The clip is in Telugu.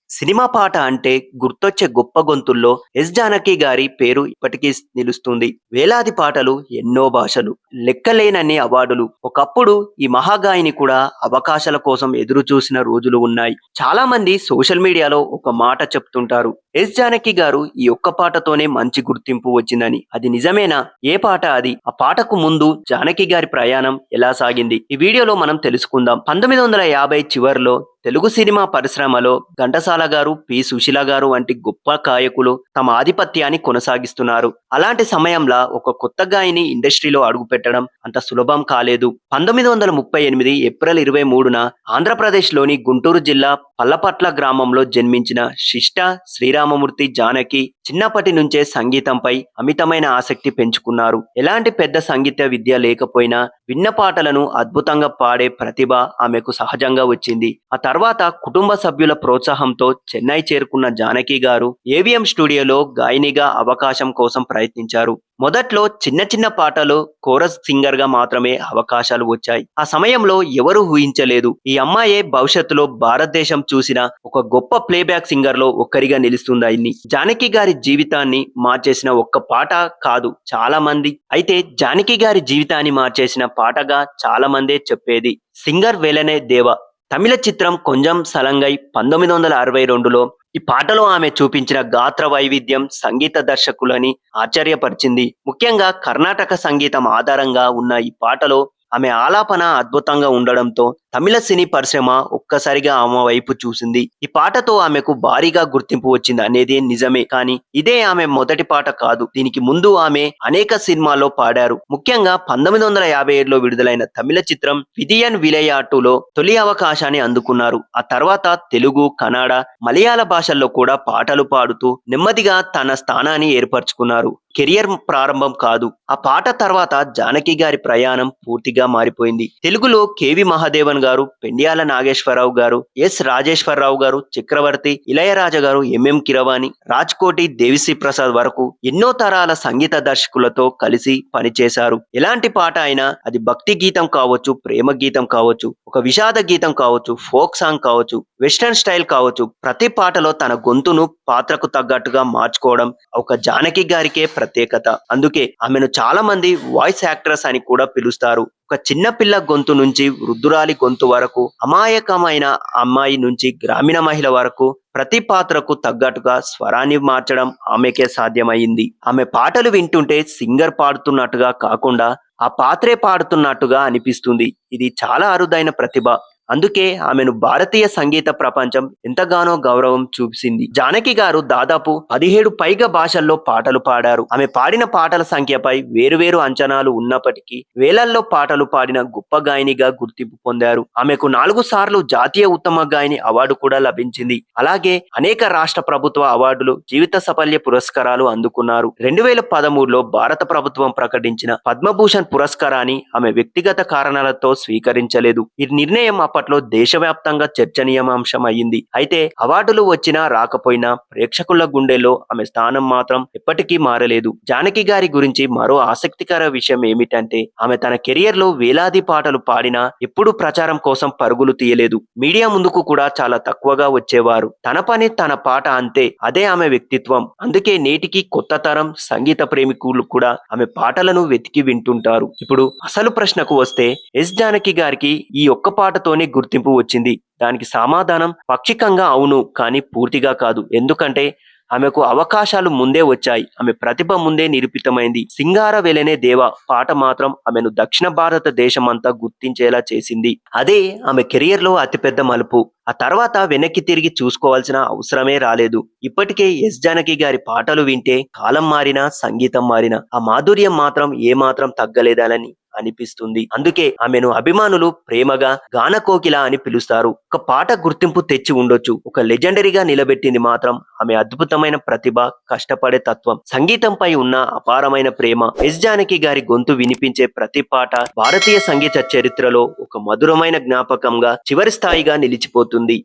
సినిమా పాట అంటే గుర్తొచ్చే గొప్ప గొంతుల్లో ఎస్ జానకి గారి పేరు ఇప్పటికీ నిలుస్తుంది. వేలాది పాటలు, ఎన్నో భాషలు, లెక్కలేనన్ని అవార్డులు. ఒకప్పుడు ఈ మహాగాయని కూడా అవకాశాల కోసం ఎదురు చూసిన రోజులు ఉన్నాయి. చాలా మంది సోషల్ మీడియాలో ఒక మాట చెప్తుంటారు, ఎస్ జానకి గారు ఈ ఒక్క పాటతోనే మంచి గుర్తింపు వచ్చిందని. అది నిజమేనా? ఏ పాట అది? ఆ పాటకు ముందు జానకి గారి ప్రయాణం ఎలా సాగింది? ఈ వీడియోలో మనం తెలుసుకుందాం. 1950 చివర్లో తెలుగు సినిమా పరిశ్రమలో ఘంటసాల గారు, పి సుశీల గారు వంటి గొప్ప గాయకులు తమ ఆధిపత్యాన్ని కొనసాగిస్తున్నారు. అలాంటి సమయంలో ఒక కొత్త గాయని ఇండస్ట్రీలో అడుగుపెట్టడం అంత సులభం కాలేదు. 1938 ఏప్రిల్ 23న ఆంధ్రప్రదేశ్లోని గుంటూరు జిల్లా పల్లపట్ల గ్రామంలో జన్మించిన శిష్ట శ్రీరామమూర్తి జానకి చిన్నప్పటి నుంచే సంగీతంపై అమితమైన ఆసక్తి పెంచుకున్నారు. ఎలాంటి పెద్ద సంగీత విద్య లేకపోయినా విన్న పాటలను అద్భుతంగా పాడే ప్రతిభ ఆమెకు సహజంగా వచ్చింది. ఆ తర్వాత కుటుంబ సభ్యుల ప్రోత్సాహంతో చెన్నై చేరుకున్న జానకి గారు ఏవిఎం స్టూడియోలో గాయనిగా అవకాశం కోసం ప్రయత్నించారు. మొదట్లో చిన్న చిన్న పాటలు, కోరస్ సింగర్ గా మాత్రమే అవకాశాలు వచ్చాయి. ఆ సమయంలో ఎవరు ఊహించలేదు, ఈ అమ్మాయే భవిష్యత్తులో భారతదేశం చూసిన ఒక గొప్ప ప్లేబ్యాక్ సింగర్ లో ఒక్కరిగా నిలుస్తుందని. జానకి గారి జీవితాన్ని మార్చేసిన ఒక్క పాట కాదు, చాలా మంది. అయితే జానకి గారి జీవితాన్ని మార్చేసిన పాటగా చాలా మందే చెప్పేది సింగర్ వెలనే దేవ. తమిళ చిత్రం కొంజం సలంగై 1962లో ఈ పాటలో ఆమె చూపించిన గాత్ర వైవిధ్యం సంగీత దర్శకులని ఆశ్చర్యపరిచింది. ముఖ్యంగా కర్ణాటక సంగీతం ఆధారంగా ఉన్న ఈ పాటలో ఆమె ఆలాపన అద్భుతంగా ఉండడంతో తమిళ సినీ పరిశ్రమ ఒక్కసారిగా ఆమె వైపు చూసింది. ఈ పాటతో ఆమెకు భారీగా గుర్తింపు వచ్చింది అనేది నిజమే, కానీ ఇదే ఆమె మొదటి పాట కాదు. దీనికి ముందు ఆమె అనేక సినిమాల్లో పాడారు. ముఖ్యంగా 1957లో విడుదలైన తమిళ చిత్రం విదియన్ విలయాటులో తొలి అవకాశాన్ని అందుకున్నారు. ఆ తర్వాత తెలుగు, కన్నడ, మలయాళ భాషల్లో కూడా పాటలు పాడుతూ నెమ్మదిగా తన స్థానాన్ని ఏర్పరచుకున్నారు. కెరియర్ ప్రారంభం కాదు, ఆ పాట తర్వాత జానకి గారి ప్రయాణం పూర్తిగా మారిపోయింది. తెలుగులో కెవి మహాదేవన్ గారు, పెండ్యాల నాగేశ్వరరావు గారు, ఎస్ రాజేశ్వరరావు గారు, చక్రవర్తి, ఇళయరాజా గారు, ఎంఎం కిరవాణి, రాజ్కోటి, దేవిశ్రీ ప్రసాద్ వరకు ఎన్నో తరాల సంగీత దర్శకులతో కలిసి పనిచేశారు. ఎలాంటి పాట అయినా, అది భక్తి గీతం కావచ్చు, ప్రేమ గీతం కావచ్చు, ఒక విషాద గీతం కావచ్చు, ఫోక్ సాంగ్ కావచ్చు, వెస్టర్న్ స్టైల్ కావచ్చు, ప్రతి పాటలో తన గొంతును పాత్రకు తగ్గట్టుగా మార్చుకోవడం ఒక జానకి గారికే ప్రత్యేకత. అందుకే ఆమెను చాలా మంది వాయిస్ యాక్ట్రెస్ అని కూడా పిలుస్తారు. ఒక చిన్న పిల్ల గొంతు నుంచి వృద్ధురాలి గొంతు వరకు, అమాయకమైన అమ్మాయి నుంచి గ్రామీణ మహిళ వరకు ప్రతి పాత్రకు తగ్గట్టుగా స్వరాన్ని మార్చడం ఆమెకే సాధ్యమైంది. ఆమె పాటలు వింటుంటే సింగర్ పాడుతున్నట్టుగా కాకుండా ఆ పాత్రే పాడుతున్నట్టుగా అనిపిస్తుంది. ఇది చాలా అరుదైన ప్రతిభ. అందుకే ఆమెను భారతీయ సంగీత ప్రపంచం ఎంతగానో గౌరవం చూపింది. జానకి గారు దాదాపు 17 పైగా భాషల్లో పాటలు పాడారు. ఆమె పాడిన పాటల సంఖ్యపై వేరువేరు అంచనాలు ఉన్నప్పటికీ వేలల్లో పాటలు పాడిన గొప్ప గాయనిగా గుర్తింపు పొందారు. ఆమెకు 4 సార్లు జాతీయ ఉత్తమ గాయని అవార్డు కూడా లభించింది. అలాగే అనేక రాష్ట్ర ప్రభుత్వ అవార్డులు, జీవిత సఫల్య పురస్కారాలు అందుకున్నారు. 2013లో భారత ప్రభుత్వం ప్రకటించిన పద్మభూషణ్ పురస్కారాన్ని ఆమె వ్యక్తిగత కారణాలతో స్వీకరించలేదు. ఈ నిర్ణయం అప్పట్లో దేశవ్యాప్తంగా చర్చనీయాంశం అయ్యింది. అయితే అవార్డులు వచ్చినా రాకపోయినా ప్రేక్షకుల గుండెల్లో ఆమె స్థానం మాత్రం ఎప్పటికీ మారలేదు. జానకి గారి గురించి మరో ఆసక్తికర విషయం ఏమిటంటే, ఆమె తన కెరియర్ లో వేలాది పాటలు పాడినా ఎప్పుడూ ప్రచారం కోసం పరుగులు తీయలేదు. మీడియా ముందుకు కూడా చాలా తక్కువగా వచ్చేవారు. తన పని తన పాట అంతే, అదే ఆమె వ్యక్తిత్వం. అందుకే నేటికి కొత్త తరం సంగీత ప్రేమికులు కూడా ఆమె పాటలను వెతికి వింటుంటారు. ఇప్పుడు అసలు ప్రశ్నకు వస్తే, ఎస్ జానకి గారికి ఈ ఒక్క పాటతోనే గుర్తింపు వచ్చింది. దానికి సమాధానం పాక్షికంగా అవును, కానీ పూర్తిగా కాదు. ఎందుకంటే ఆమెకు అవకాశాలు ముందే వచ్చాయి. ఆమె ప్రతిభ ముందే నిరూపితమైంది. సింగార వెలనే దేవ పాట మాత్రం ఆమెను దక్షిణ భారతదేశమంతా గుర్తించేలా చేసింది. అదే ఆమె కెరియర్ లో అతిపెద్ద మలుపు. ఆ తర్వాత వెనక్కి తిరిగి చూసుకోవాల్సిన అవసరమే రాలేదు. ఇప్పటికే ఎస్ జానకి గారి పాటలు వింటే కాలం మారినా, సంగీతం మారినా ఆ మాధుర్యం మాత్రం ఏమాత్రం తగ్గలేదని అనిపిస్తుంది. అందుకే ఆమెను అభిమానులు ప్రేమగా గాన కోకిల అని పిలుస్తారు. ఒక పాట గుర్తింపు తెచ్చి ఉండొచ్చు, ఒక లెజెండరీగా నిలబెట్టింది మాత్రం ఆమె అద్భుతమైన ప్రతిభ, కష్టపడే తత్వం, సంగీతంపై ఉన్న అపారమైన ప్రేమ. ఎస్ జానకి గారి గొంతు వినిపించే ప్రతి పాట భారతీయ సంగీత చరిత్రలో ఒక మధురమైన జ్ఞాపకంగా చివరి స్థాయిగా నిలిచిపోతుంది.